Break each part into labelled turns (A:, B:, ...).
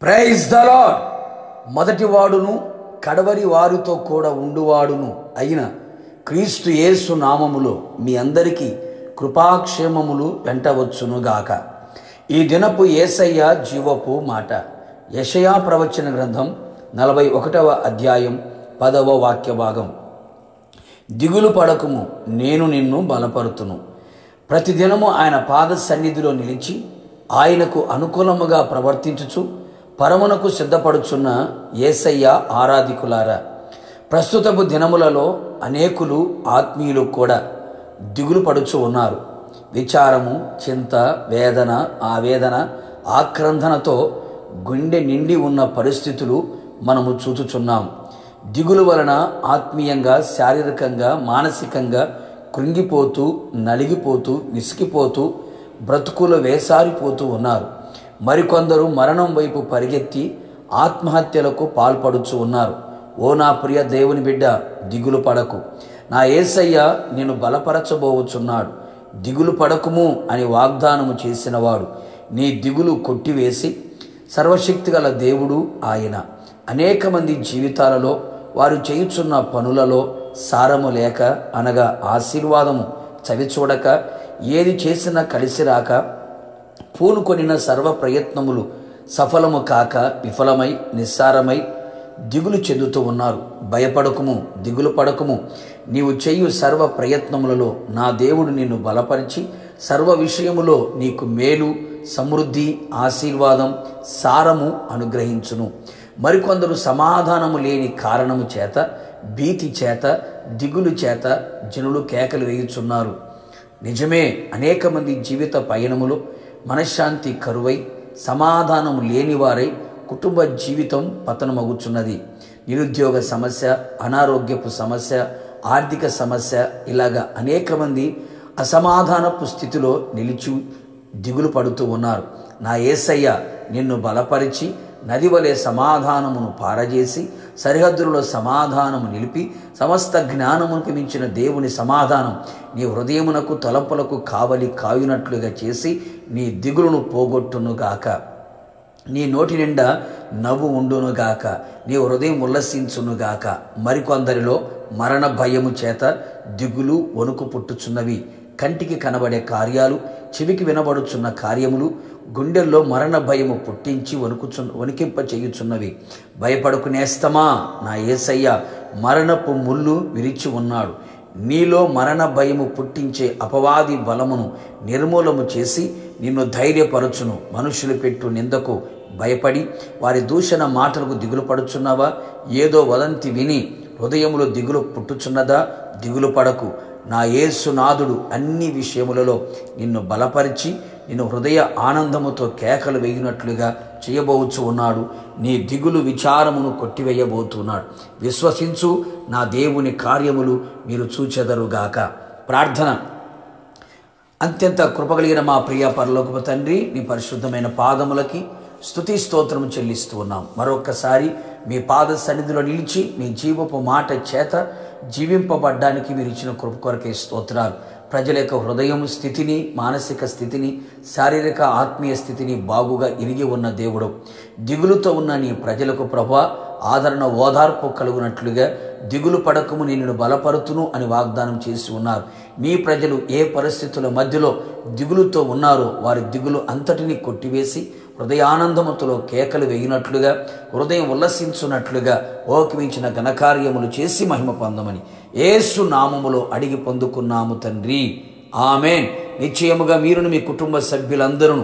A: Praise the lord. మొదటి వాడును కడవరి వారితో కూడా ఉండువాడును అయిన క్రీస్తు యేసు నామములో మీ అందరికీ కృపాక్షేమములు వెంటవచ్చునుగాక. ఈ దినపు యేసయ్య జీవపు మాట. యెషయా ప్రవచన గ్రంథం 41వ అధ్యాయం 10వ వాక్య భాగం. దిగులు పడకుము, నేను నిన్ను బలపరుతును. ప్రతిదినము ఆయన పాద సన్నిధిలో నిలిచి ఆయనకు అనుకూలముగా ప్రవర్తించుచు పరమునకు సిద్ధపడుచున్న యేసయ్య ఆరాధికులారా, ప్రస్తుతపు దినములలో అనేకులు ఆత్మీయులు కూడా దిగులు పడుచు ఉన్నారు. విచారము, చింత, వేదన, ఆవేదన, ఆక్రందనతో గుండె నిండి ఉన్న పరిస్థితులు మనము చూచుచున్నాం. దిగులు వలన ఆత్మీయంగా, శారీరకంగా, మానసికంగా కృంగిపోతూ, నలిగిపోతూ, విసిగిపోతూ, బ్రతుకులు వేసారిపోతూ ఉన్నారు. మరికొందరు మరణం వైపు పరిగెత్తి ఆత్మహత్యలకు పాల్పడుచు ఉన్నారు. ఓ నా ప్రియ దేవుని బిడ్డ, దిగులు పడకు. నా యేసయ్య నిన్ను బలపరచబోచున్నాడు. దిగులు పడకుము అని వాగ్దానము చేసినవాడు నీ దిగులు కొట్టివేసి సర్వశక్తిగల దేవుడు ఆయన. అనేక మంది జీవితాలలో వారు చేయుచున్న పనులలో సారము లేక, అనగా ఆశీర్వాదము చవిచూడక, ఏది చేసినా కలిసి రాక, పూనుకొనిన సర్వ ప్రయత్నములు సఫలము కాక విఫలమై నిస్సారమై దిగులు చెందుతూ ఉన్నారు. భయపడకుము, దిగులు పడకుము. నీవు చేయు సర్వ ప్రయత్నములలో నా దేవుడు నిన్ను బలపరిచి సర్వ విషయములో నీకు మేలు, సమృద్ధి, ఆశీర్వాదం, సారము అనుగ్రహించును. మరికొందరు సమాధానము లేని కారణము చేత, భీతి చేత, దిగులు చేత జనులు కేకలు వేయుచున్నారు. నిజమే, అనేక మంది జీవిత పయనములో మనశ్శాంతి కరువై, సమాధానము లేనివారై కుటుంబ జీవితం పతనమగుచున్నది. నిరుద్యోగ సమస్య, అనారోగ్యపు సమస్య, ఆర్థిక సమస్య, ఇలాగా అనేక మంది అసమాధానపు స్థితిలో నిలిచి దిగులు పడుతూ ఉన్నారు. నా యేసయ్య నిన్ను బలపరిచి నది వలె సమాధానమును పారజేసి సరిహద్దులలో సమాధానము నిలిపి సమస్త జ్ఞానమునకు మించిన దేవుని సమాధానం నీ హృదయమునకు తలంపులకు కావలి కాయునట్లుగా చేసి నీ దిగులును పోగొట్టునుగాక. నీ నోటి నిండా నవ్వు ఉండునుగాక. నీ హృదయం ఉల్లసించునుగాక. మరికొందరిలో మరణ భయము చేత దిగులు, వణుకు పుట్టుచున్నవి. కంటికి కనబడే కార్యాలు, చెవికి వినబడుచున్న కార్యములు గుండెల్లో మరణ భయము పుట్టించి వణికింప చేయుచున్నవి. భయపడకు నేస్తమా, నా యేసయ్య మరణపు ముళ్ళు విరిచి ఉన్నాడు. నీలో మరణ భయము పుట్టించే అపవాది బలమును నిర్మూలము చేసి నిన్ను ధైర్యపరచును. మనుషులు పెట్టు నిందకు భయపడి వారి దూషణ మాటలకు దిగులు పడుచున్నావా? ఏదో వదంతి విని హృదయములో దిగులు పుట్టుచున్నదా? దిగులు పడకు. నా యేసునాథుడు అన్ని విషయములలో నిన్ను బలపరిచి నిన్ను హృదయ ఆనందముతో కేకలు వేయునట్లుగా చేయబోచు ఉన్నాడు. నీ దిగులు, విచారమును కొట్టివేయబోతున్నాడు. విశ్వసించు, నా దేవుని కార్యములు మీరు చూచెదరుగాక. ప్రార్థన. అత్యంత కృపగలిగిన మా ప్రియ పరలోకపు తండ్రి, నీ పరిశుద్ధమైన పాదములకి స్తుతి స్తోత్రము చెల్లిస్తూ ఉన్నాం. మరొక్కసారి మీ పాద సన్నిధిలో నిలిచి మీ జీవపు మాట చేత జీవింపబడ్డానికి మీరు ఇచ్చిన కృప కొరకే స్తోత్రాలు. ప్రజల యొక్క హృదయం స్థితిని, మానసిక స్థితిని, శారీరక ఆత్మీయ స్థితిని బాగుగా ఎరిగి ఉన్న దేవుడు, దిగులుతో ఉన్న నీ ప్రజలకు ప్రభా ఆదరణ, ఓదార్పు కలుగునట్లుగా దిగులు పడకము నిన్ను బలపరుతును అని వాగ్దానం చేసి ఉన్నారు. నీ ప్రజలు ఏ పరిస్థితుల మధ్యలో దిగులుతో ఉన్నారో వారి దిగులు అంతటినీ కొట్టివేసి హృదయానందముతో కేకలు వేయినట్లుగా, హృదయం ఉల్లసించున్నట్లుగా ఓకిమించిన ఘనకార్యములు చేసి మహిమ పొందమని యేసు నామములో అడిగి పొందుకున్నాము తండ్రి, ఆమేన్. నిశ్చయముగా మీరును మీ కుటుంబ సభ్యులందరూ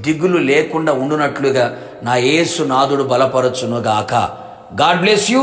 A: దిగులు లేకుండా ఉండునట్లుగా నా యేసు నాథుడు బలపరచునుగాక. God bless you.